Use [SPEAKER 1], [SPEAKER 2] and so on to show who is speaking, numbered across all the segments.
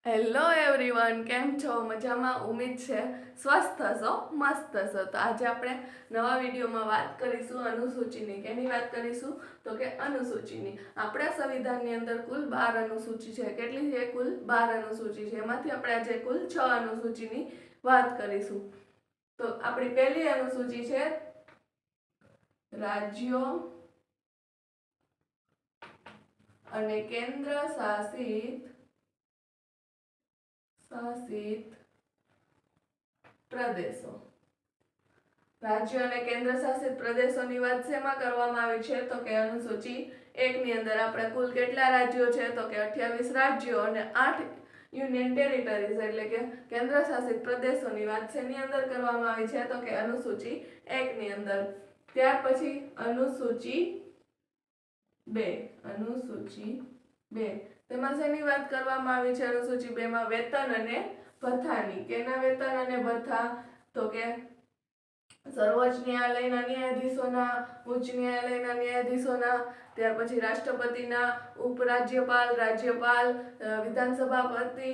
[SPEAKER 1] Hello everyone, કેમ છો? મજામાં? ઉમ્મીદ છે સ્વસ્થ હશો, મસ્ત હશો. તો આજે આપણે નવા વિડીયોમાં વાત કરીશું અનુસૂચિની. કેની વાત કરીશું? તો કે અનુસૂચિની. આપણા સંવિધાનની અંદર કુલ 12 અનુસૂચિ છે. કેટલી છે? કુલ 12 અનુસૂચિ છે. એમાંથી આપણે આજે કુલ 6 અનુસૂચિની વાત કરીશું. તો આપણી પહેલી અનુસૂચિ છે રાજ્યો અને કેન્દ્ર શાસિત પ્રદેશો. રાજ્યો અને કેન્દ્ર શાસિત પ્રદેશોની વાત શેમાં કરવામાં આવી છે? તો કે અનુસૂચિ 1 ની અંદર. આપણે કુલ કેટલા રાજ્યો છે? તો કે 28 રાજ્યો અને 8 યુનિયન ટેરિટરીઝ એટલે કે કેન્દ્ર શાસિત પ્રદેશોની વાત શેની અંદર કરવામાં આવી છે? તો કે અનુસૂચિ 1 ની અંદર. ત્યાર પછી અનુસૂચિ 2. તેમાં શેની વાત કરવામાં આવી છે? અનુસૂચિ 2 માં વેતન અને ભથ્થાની. કેના વેતન અને ભથ્થા? તો કે સર્વોચ્ચ ન્યાયાલયના ન્યાયાધીશોના, ઉચ્ચ ન્યાયાલયના ન્યાયાધીશોના, ત્યાર પછી રાષ્ટ્રપતિના, ઉપરાજ્યપાલ, રાજ્યપાલ, વિધાનસભાપતિ,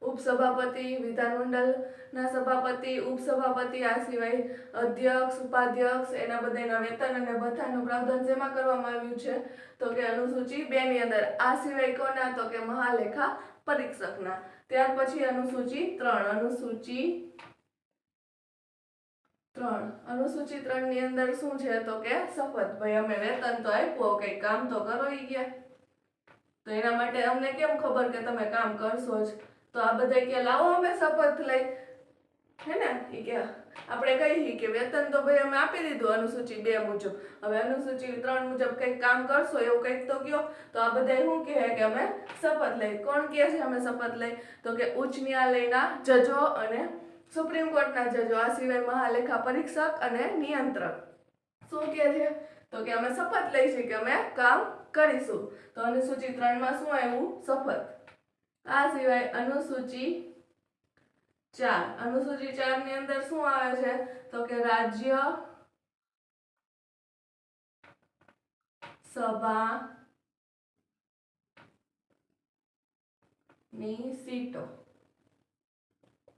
[SPEAKER 1] ઉપસભાપતિ, વિધાનમંડળના સભાપતિ, ઉપસભાપતિ, આ સિવાય અધ્યક્ષ, ઉપાધ્યક્ષ, એના બધાના વેતન અને ભથ્થાનું પ્રાવધાન શેમાં કરવામાં આવ્યું છે? તો કે અનુસૂચિ 2 ની અંદર. આ સિવાય કોના? તો કે મહાલેખા પરીક્ષકના. ત્યાર પછી અનુસૂચિ 3. અનુસૂચિ 3 ની અંદર શું છે? તો કે શપથ. ભાઈ અમે વેતન તો આપ્યું, કઈ કામ તો કરો ગયા. તો એના માટે અમને કેમ ખબર કે તમે કામ કરશો જ? તો આ બધા કે લાવો અમે શપથ લઈ, હે ને? એ કે આપણે કહીએ કે વેતન તો ભાઈ અમે આપી દીધું અનુસૂચિ 2 મુજબ, હવે અનુસૂચિ 3 મુજબ કંઈક કામ કરશો એવું કંઈક તો કયો. તો આ બધા શું કહે કે અમે શપથ લઈ. કોણ કહે છે અમે શપથ લઈ? તો કે ઉચ્ચ ન્યાયાલયના જજો અને સુપ્રીમ કોર્ટના જજો, આ સિવાય મહાલેખા પરીક્ષક અને નિયંત્રક. શું કહે છે? તો કે અમે શપથ લઈશું કે અમે કામ કરીશું. તો અનુસૂચિ 3 માં શું આવ્યું? શપથ. આ સિવાય અનુસૂચિ 4. અનુસૂચિ 4 ની અંદર શું આવે છે? તો કે રાજ્ય સભાની સીટો.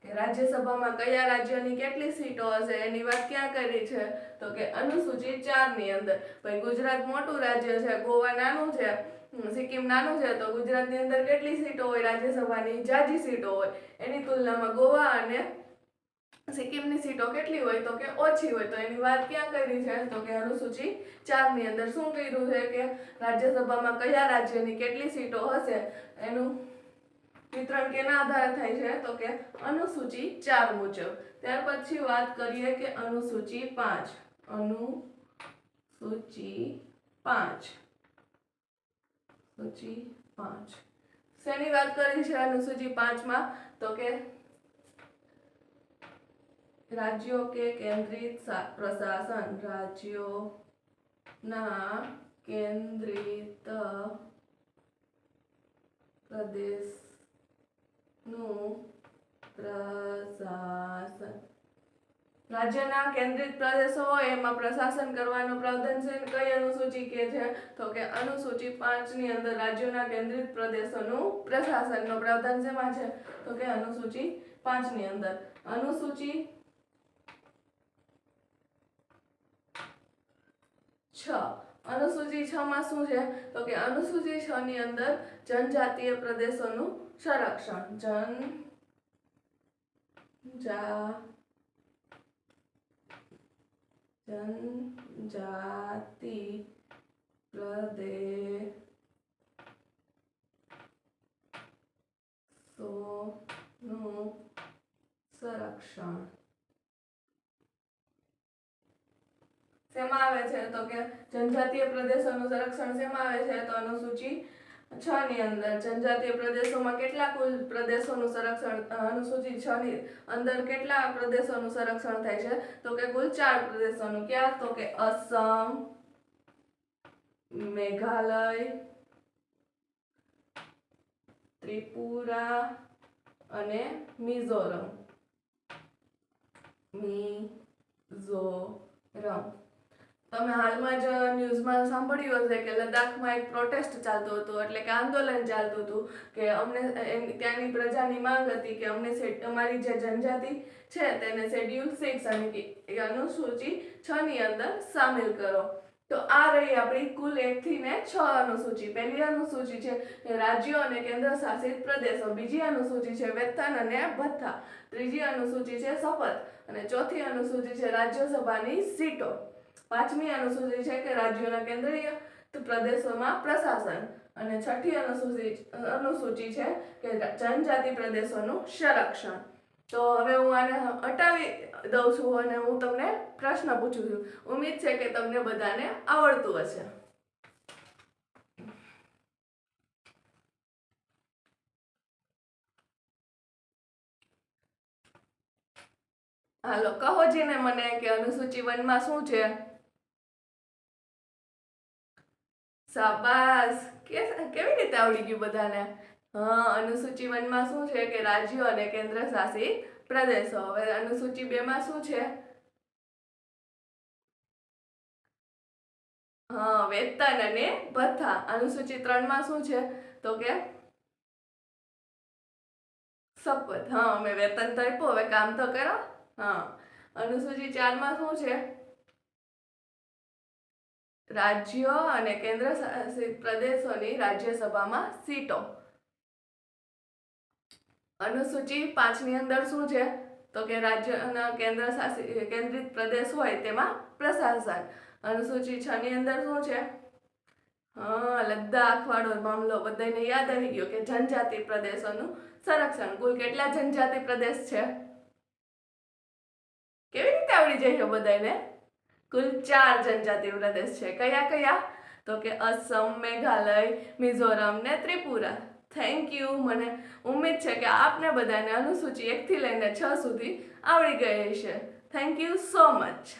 [SPEAKER 1] કે રાજ્યસભામાં કયા રાજ્યની કેટલી સીટો હશે એની વાત ક્યાં કરી છે? તો કે અનુસૂચિ 4 ની અંદર. ભાઈ ગુજરાત મોટું રાજ્ય છે, ગોવા નાનું છે, સિક્કિમ નાનું છે, તો ગુજરાતની અંદર કેટલી સીટો હોય રાજ્યસભાની? જાજી સીટો હોય. એની તુલનામાં ગોવા અને સિક્કિમની સીટો કેટલી હોય? તો કે ઓછી હોય. તો એની વાત ક્યાં કરી છે? તો કે અનુસૂચિ 4 ની અંદર. શું કર્યું છે કે રાજ્યસભામાં કયા રાજ્યની કેટલી સીટો હશે એનું વિતરણ કેના આધારે થાય છે? તો કે અનુસૂચિ 4 મુજબ. ત્યાર પછી વાત કરીએ કે અનુસૂચિ 5. શેની વાત કરી છે અનુસૂચિ 5 માં? તો કે રાજ્યો કે કેન્દ્રિત પ્રશાસન. રાજ્યોના કેન્દ્રિત પ્રદેશનું પ્રશાસન. રાજ્યના કેન્દ્રિત પ્રદેશો હોય એમાં પ્રશાસન કરવાનું પ્રાવધાન છે. કઈ અનુસૂચિ કે છે? તો કે અનુસૂચિ 5 ની અંદર રાજ્યોના કેન્દ્રિત પ્રદેશોનું પ્રશાસનનો પ્રાવધાન શેમાં છે? તો કે અનુસૂચિ 5 ની અંદર. અનુસૂચિ 6. અનુસૂચિ 6 માં શું છે? તો કે અનુસૂચિ 6 ની અંદર જનજાતીય પ્રદેશોનું સંરક્ષણ. જનજાતિ પ્રદેશોનું સંરક્ષણ શેમાં આવે છે? તો કે જનજાતીય પ્રદેશોનું સંરક્ષણ શેમાં આવે છે? તો અનુસૂચિ 6 ની અંદર. જનજાતીય પ્રદેશોમાં કેટલા કુલ પ્રદેશોનું સંરક્ષણ? અનુસૂચિ 6 ની અંદર કેટલા પ્રદેશોનું સંરક્ષણ થાય છે? તો કે કુલ 4 પ્રદેશોનું. ક્યાં? તો કે અસમ, મેઘાલય, ત્રિપુરા અને મિઝોરમ. તમે હાલમાં જ ન્યૂઝમાં સાંભળ્યું હશે કે લદ્દાખમાં એક પ્રોટેસ્ટ ચાલતું હતું, એટલે કે આંદોલન ચાલતું હતું કે અમને ત્યાંની પ્રજાની માંગ હતી કે અમને અમારી જે જનજાતિ છે તેને શેડ્યુલ 6 અને અનુસૂચિ 6 ની અંદર સામેલ કરો. તો આ રહી આપણી કુલ 1 થી 6 અનુસૂચિ. પહેલી અનુસૂચિ છે રાજ્યો અને કેન્દ્ર શાસિત પ્રદેશો, બીજી અનુસૂચિ છે વેતન અને ભથ્થા, ત્રીજી અનુસૂચિ છે શપથ અને ચોથી અનુસૂચિ છે રાજ્યસભાની સીટો, પાંચમી અનુસૂચિ છે કે રાજ્યોના કેન્દ્રીય પ્રદેશોમાં પ્રશાસન અને છઠ્ઠી અનુસૂચિ છે કે જનજાતિ પ્રદેશોનું સંરક્ષણ. તો હવે હું આને હટાવી દઉં છું અને હું તમને પ્રશ્ન પૂછું છું. ઉમ્મીદ છે કે તમને બધાને આવડતું હશે. હાલો કહો જીને મને કે અનુસૂચિ 1 માં શું છે. શાબાશ, કેવી રીતે આવડી ગયું બધાને? હા, અનુસૂચિ 1 માં શું છે કે રાજ્યો અને કેન્દ્ર શાસિત પ્રદેશો. હવે અનુસૂચિ 2 માં શું છે? હા, વેતન અને ભથ્થા. અનુસૂચિ 3 માં શું છે? તો કે શપથ. હા, અમે વેતન તો આપ્યું, હવે કામ તો કરો. હા, અનુસૂચિ 4 માં શું છે? રાજ્યો અને કેન્દ્ર શાસિત પ્રદેશોની રાજ્યસભામાં સીટો. અનુસૂચિ 5 ની અંદર શું છે? તો કે રાજ્યના કેન્દ્રિત પ્રદેશ હોય તેમાં પ્રશાસન. અનુસૂચિ 6 ની અંદર શું છે? હા, લદ્દાખ વાળો મામલો બધાને યાદ આવી ગયો કે જનજાતિ પ્રદેશોનું સંરક્ષણ. કુલ કેટલા જનજાતિ પ્રદેશ છે? કેવી રીતે આવડી જાય છે બધાને? કુલ 4 જનજાતિ પ્રદેશ છે. કયા કયા? તો કે અસમ, મેઘાલય, મિઝોરમ ને ત્રિપુરા. Thank you. મને ઉમ્મીદ છે કે આપને બધાને અનુસૂચિ 1 થી લઈને 6 સુધી આવડી ગઈ છે. Thank you so much.